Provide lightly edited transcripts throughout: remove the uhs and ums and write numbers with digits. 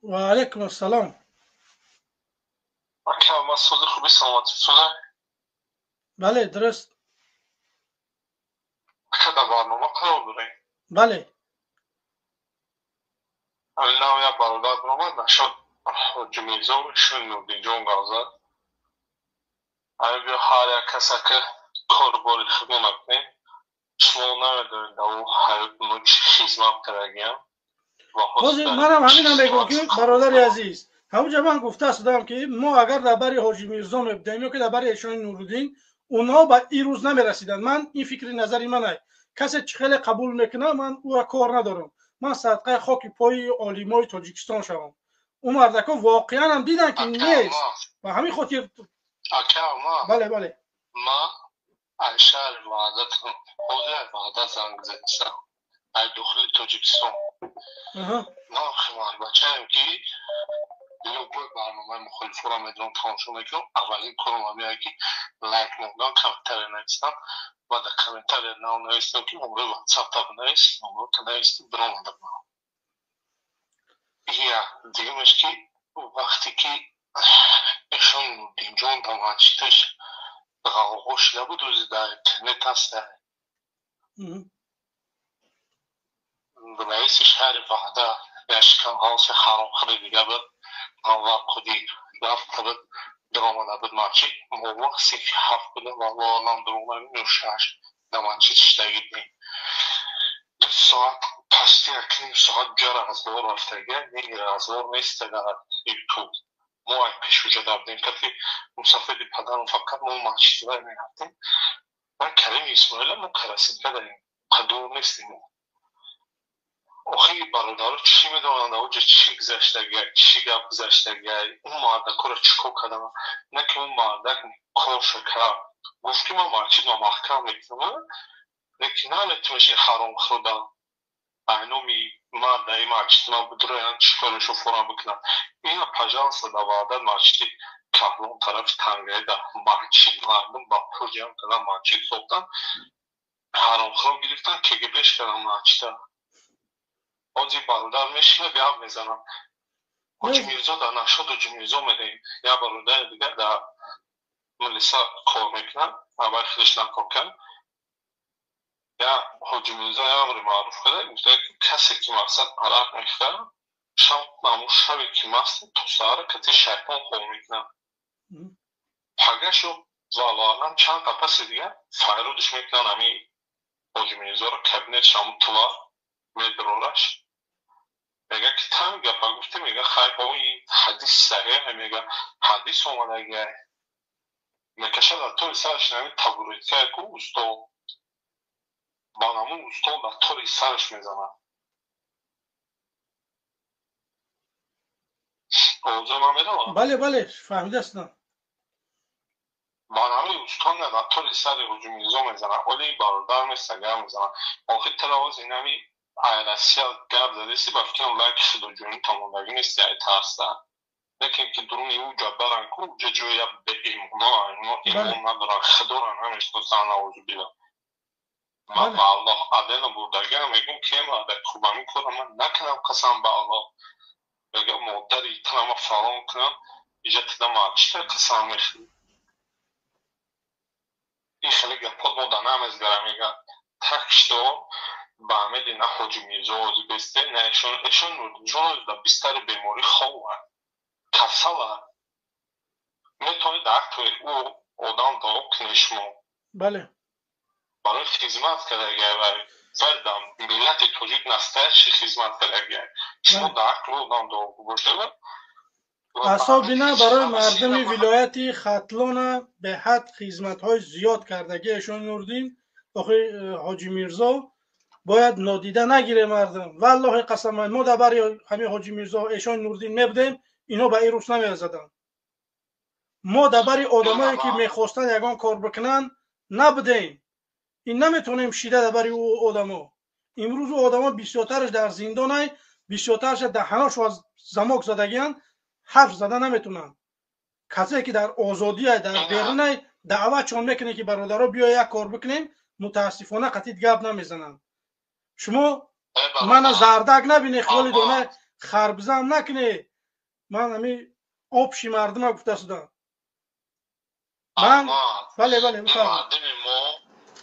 و علیکم السلام. ما صدا خوبی سلامتی صدا بله درست. که در برنامه قرار داریم. بله اولا یا برادر برامد نشد جمیزه و شون نودی جون گازه بیا هر یک کسی که کار باری خدمت نیم شما نمیدونید او حیات نوچ خیزمت کرگیم بازی منم همینم بگم که برادر عزیز همونجا من گفته استم که ما اگر در بری حاجی میرزا میبدیم یا که در بری ایشان نورالدین اونها به این روز نمیرسیدن. من این فکر نظری منه. کسی خیلی قبول میکنه من او را کار ندارم. من صدقه خاک پای عالمای تاجیکستان شوم. اون مردکا واقعا هم دیدن که نیست و همین خاطر. بله بله ما اشار وعدت خود وعدت زنگ زدم از داخل تاجیکستان ما خبر بچه‌ام که اینو برنامه مخالفه را میدونم تماشا میکنم. اولین کارم همیه که لایک موندن کامنتر نوشتن و در کامنتر نوشتم که نمره واتساپ تا بنویس نمره تا نوشتم برام دادم. یا دیگه مش که وقتی که ایشون نوردین جان دامادشتش غاغوش نبود روزی در اینترنت هست رئیس شهر وحده اشکان هاوس حرام خری دیگه بود انوار کدی رفت بود درآمده بود ماچی موقع سیفی هفت بوده و والام درآمده نوشش دمانچی تشتگیدیم 2 ساعت پستی اکنیم ساعت جار از دور رفتگه نگیره از دور نیسته در یوتیوب ما این پیش وجه دابدیم که مسافری پدرم فقط ما ماچی دوی می رفتیم و کریم اسماعیل ما کرسیم که داریم قدور نیستیم آخه برادر چی میدونند اوجه چی گذشتگه چی گپ گذشتگه اون مردک رو چیکو کردم نه که اون مردک کار شکر گفت که ما مارچی نامحکم میکنم لیکن نمیتونش حرام خدا اینومی مرد ای مارچی نبودره چیکارشو فرام بکنم اینا پجانس دوادر مارچی کهلون طرف تنگه ده مارچی مردم با پروژیم کردن مارچی صبتن حرام خدا گرفتن که گبش کردن مارچی ده آنجی برادر میشینه بیا میزنم حاجی میرزا در نشد حاجی میرزا میدهیم یا برادر دیگر در ملیسا کار میکنن اول خودش نکار کن یا حاجی میرزا یا امر معروف کرده گفته کسی که مقصد عرق میخواه شب نمو شبی که مقصد تو سهر کتی شیطان خور میکنن پگشو واقعا چند قپس دیگر فیرودش میکنن همی حاجی میرزا رو کبینت شمو توار میدرورش میگه که تم گپا گفته میگه خیلی با این حدیث صحیح میگه حدیث اومده گه میکشه در طور سرش نمی تبوریت که اکو استو با نمون استو در طور سرش میزنه اوضا من میدونم بله بله فهمیده هستم. با نمون استو نه در طور سر حجوم میزا میزنه ولی برادر میستگه میزنه آخی تلاوز این همی ایرسی ها گرد زده سی بفتیم لایک شد جونی تموندگی نیستی ای ترسته لیکن که درونی او جبران کو جویا به ایمان ندارن خدارن همش تو سان نوازو بیلا من با الله عدل بودگه میگم که ما در کوبانی کنم من نکنم قسم با الله میگم مدری تنم فرام کنم ایجت دم آچته قسم میخوام این خیلی گپات مدنم از گرم میگم تکشتو با همه دی نه حاجی میرزا آزی بسته نه ایشون نوردین جون در بستر بیماری خواه کسل میتونی در توی او آدم دارو کنشمو بله برای خدمت کرده و فردم ملت توجیک نستش خدمت کرده شما در توی آدم دارو گوشته اصاب بینه برای مردم ولایت ختلان به حد خدمت های زیاد کردگی ایشان نوردین. آخه حاجی میرزا باید نادیده نگیره مردم. والله قسم ما در بری همه حاجی میرزا ایشان نوردین میبدیم اینا به این روز نمیزدن. ما در بری آدمایی که میخواستن یگان کار بکنن نبدیم. این نمیتونیم شیده در بری او آدما. امروز او آدما بسیارترش در زندان بسیارترش دهناش از زماک زدگیان حرف زدن نمیتونن. کسی که در آزادی در بیرون دعوت چون میکنه که برادرها بیا یک کار بکنیم متاسفانه قطعی گپ نمیزنن. شما من زردک نبینی خیلی دونه خربزم نکنی من همی آبشی مردم گفته شدم. من بله بفرمایید.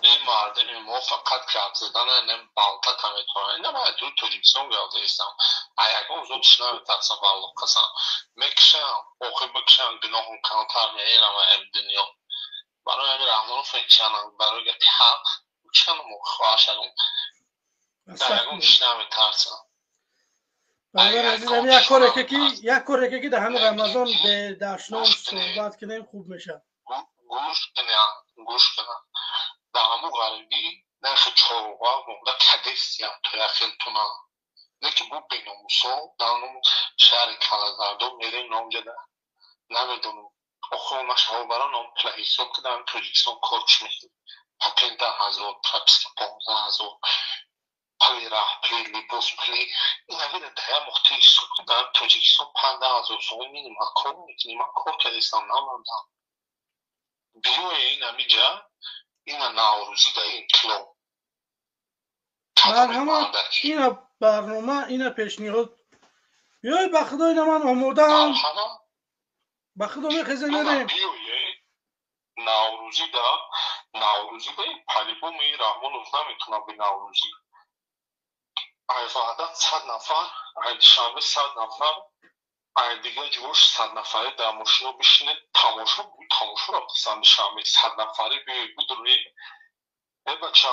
این مردم ما فقط گپ زدن این بالتا میتونه اینا ما تو تلویزیون گفتم اگه اون چنان تاثیر بالو قسم میکشم اوخی بکشم گناهون کانتر میرم ام دنیا برای همین رحمان فکرم برای حق چند مخواهشم اگه اون چنان میترسم برادر عزیزم یک کاری که در همین رمضان به دشنام صحبت کنیم خوب میشه. گوش کنم در همون غریبی نرخ چاروها مونده کدستی هم توی خیلتونا نکی بود بیناموسا در همون شهر کلازردو میریم نامجه ده نمیدونم اخوانش ها برای نام پلیسون که در همون توجیکسون کارچ میکنیم پا 15,000 پا 15,000 پلی راه پلی لیبوس پلی این همین ده مختلف سوک که در همون توجیکسون 15,000 سوم میدیم ها کار میکنیم ها کار کدستم نماندم بیوی این همیجا این نوروزی در این کلو من همه این برنامه این پیشنهاد بیای بخدا این من آمودم بخدا میخیزه نریم نوروزی در پلیبو می رحمان روز نمیتونم به نوروزی ای وعدت 100 نفر ای شنبه 100 نفر ای دیگه جوش 100 نفره در ماشینا بشینه تماشا را بسند شنبه 100 نفره بیایی بود روی بچه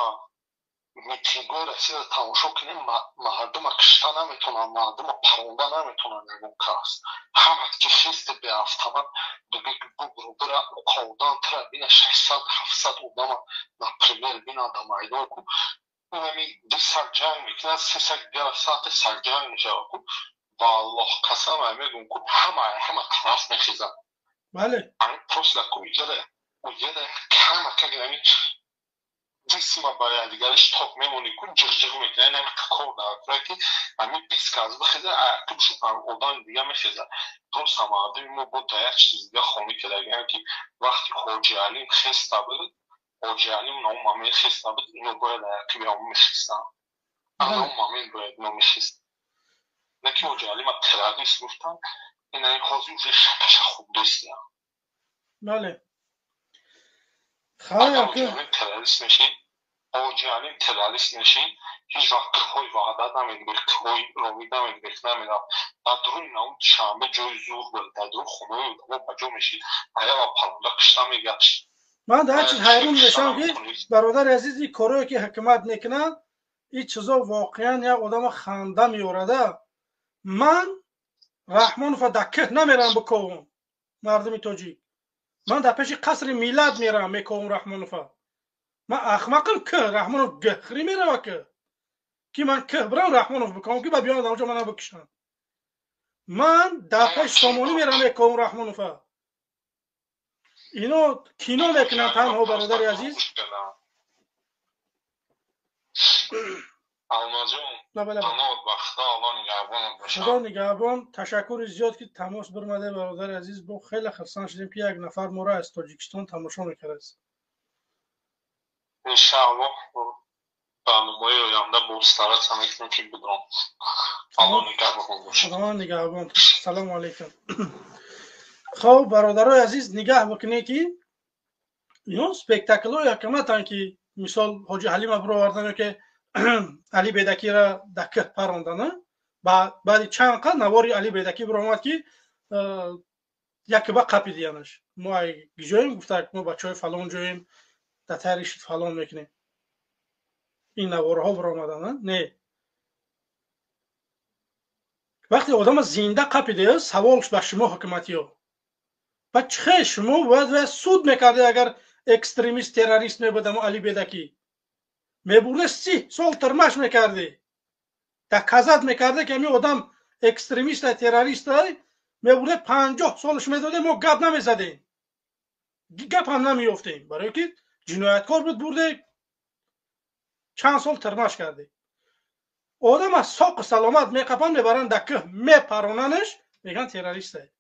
میتینگوی رسید تماشا کنیم مردم کشتا نمیتونن مردم پرونده نمیتونن نگون کست همه که خیست بیافت همه بگه برو بره اقاودان تره بینه 600-700 آدم نپریمیر بینه در میدان کن اونمی 2 سال جنگ میکنن 3 سال دیگر ساعت سال جنگ میشه کن والله قسم میگون کن همه طرف میخیزن بله همه پرس لکو ایجاده همه که جسم باید دیگرش تاک میمونی کن جغجغ میکنه نمی کار دارد که همین 20 کاز بخیزه توشو آدان دیگه میخیزه درست هم آدمی ما بود تا یک چیز دیگه خونی که دیگه که وقتی حاجی علیم خسته بود حاجی علیم نام مامین خسته بود اینو باید که بیرام میخیستم نام مامین باید نام میخیست نکی حاجی علیم تراریست گفتن این این خوزی اوشه شپش خوب دوستی هم بله اگر حاجی علیم تراریست نشین حاجی علیم تراریست نشین هیچ وقت کوی وعدت نمیگه کوی روید نمیگه نمیدم در دروی نام شنبه جای زور بود در دروی خونه بود و بجا میشید ایا و پرونده کشتا میگشت من در چیز حیرون میشم که برادر عزیز این کارهایی که حکومت میکنن این چیزا واقعا یک آدم خنده میورده. من رحمانوف دکه نمیرم بکنم مردم تاجیک من در پیش قصر میلاد میرم میکنم رحمانوف من احمقم که رحمانوف گخری میرم که من که برم رحمانوف بکنم که با بیان در اونجا منو بکشن من در پیش سامونی میرم میکنم رحمانوف اینو کینو میکنن تنها برادر عزیز خدا نگهبان. تشکر زیاد که تماس برمده برادر عزیز. با خیلی خرسان شدیم که یک نفر ما را از تاجیکستان تماشا میکرد. انشاءالله برنامه آینده با استرات همکنون که بدرم. خدا نگهبان. سلام علیکم. خب برادرای عزیز نگاه بکنید که اینا سپکتاکل های حکومتن که مثال حاجی حلیم ابرو آوردن که علی بیدکی را دکه پراندن بعد چند قد نواری علی بیدکی برو آمد که یک با قپی دیانش ما گیجاییم گفته ما بچه های فلان جاییم در تحریشید فلان میکنیم این نواره ها برو آمدن نه وقتی آدم زنده قپی دیه سوالش به شما حکومتی ها بچه شما باید سود میکرده اگر اکستریمیست تروریست میبودم علی بیدکی میبورده 30 سال ترمش میکرده در کذب میکرده که همی آدم اکستریمیست تروریست میبورده 50 سالش میداده ما گپ نمیزدیم گپ هم نمیافتیم برای که جنایتکار بود برده چند سال ترمش کرده آدم از ساق سلامت میقپن میبرن دکه میپراننش میگن تروریسته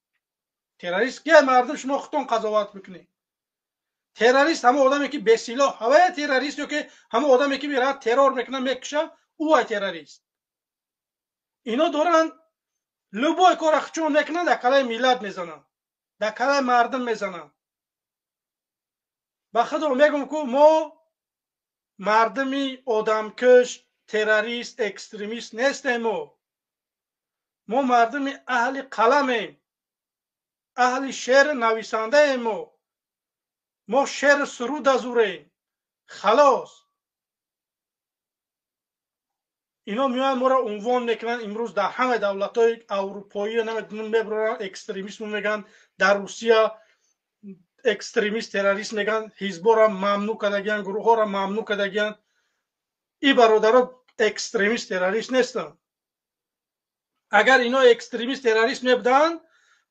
تروریست که مردم شما خودتون قضاوت میکنی تروریست همه آدمی که به سلاح هوای تروریست یا که همه آدمی که میره ترور میکنه میکشه او تروریست اینا دارن любой кора хчон мекна да калай миллат мезана да калай мардам мезана ба худо мегум ку мо мардами одамкаш террорист экстремист нестем мо мардами аҳли қаламем аҳли шеър нависандаем мо шеър суруд азурем халос اینا میان ما را عنوان میکنن امروز در همه دولت‌های اروپایی نمیبرن اکستریمیسم میگن در روسیه اکستریمیست تروریست میگن حزب را ممنوع کردگیان گروه ها را ممنوع کردگیان این برادرها اکستریمیست تروریست نیستن اگر اینا اکستریمیست تروریست میبودن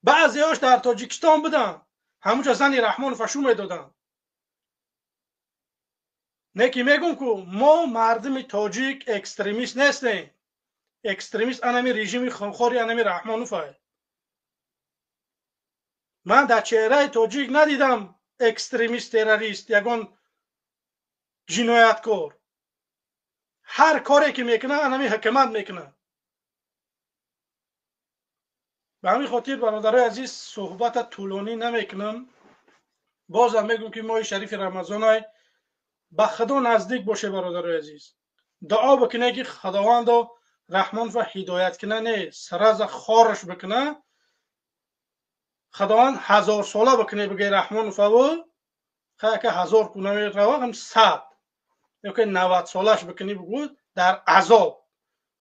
بعضیاش در تاجیکستان بودن همونجا زنی رحمان فشو میدادن نکی میگم که ما مردم تاجیک اکستریمیست نیستیم اکستریمیست انمی رژیم خونخواری انمی رحمانوفه من در چهره تاجیک ندیدم اکستریمیست تروریست یگان جنایتکار هر کاری که میکنه انمی حکومت میکنه به همین خاطر برادرای عزیز صحبت طولانی نمیکنم بازم میگم که ماه شریف رمضان های به خدا نزدیک باشه برادرای عزیز دعا بکنه که خداوند رحمان و هدایت کنه نه سرز خارش بکنه خداوند 1000 ساله بکنه بگه رحمان و خیلی که 1000 کنه میروه هم 100 یا که 90 سالش بکنی بگو در عذاب